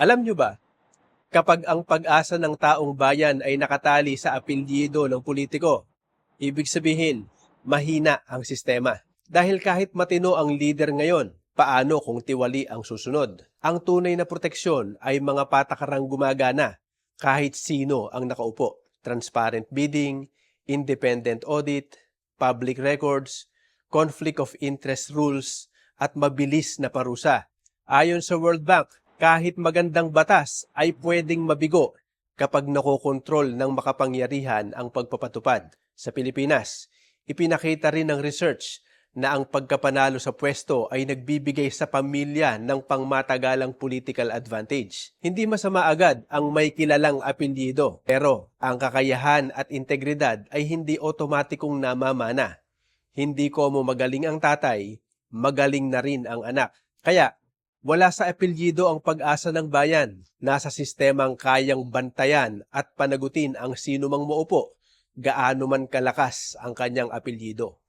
Alam nyo ba, kapag ang pag-asa ng taong bayan ay nakatali sa apelyido ng politiko, ibig sabihin, mahina ang sistema. Dahil kahit matino ang leader ngayon, paano kung tiwali ang susunod? Ang tunay na proteksyon ay mga patakarang gumagana kahit sino ang nakaupo. Transparent bidding, independent audit, public records, conflict of interest rules, at mabilis na parusa. Ayon sa World Bank, kahit magandang batas ay pwedeng mabigo kapag nakokontrol ng makapangyarihan ang pagpapatupad. Sa Pilipinas, ipinakita rin ng research na ang pagkapanalo sa pwesto ay nagbibigay sa pamilya ng pangmatagalang political advantage. Hindi masama agad ang may kilalang apelyido, pero ang kakayahan at integridad ay hindi otomatikong namamana. Hindi ko mo magaling ang tatay, magaling na rin ang anak. Kaya, wala sa apelyido ang pag-asa ng bayan. Nasa sistemang kayang bantayan at panagutin ang sino mang maupo, gaano man kalakas ang kanyang apelyido.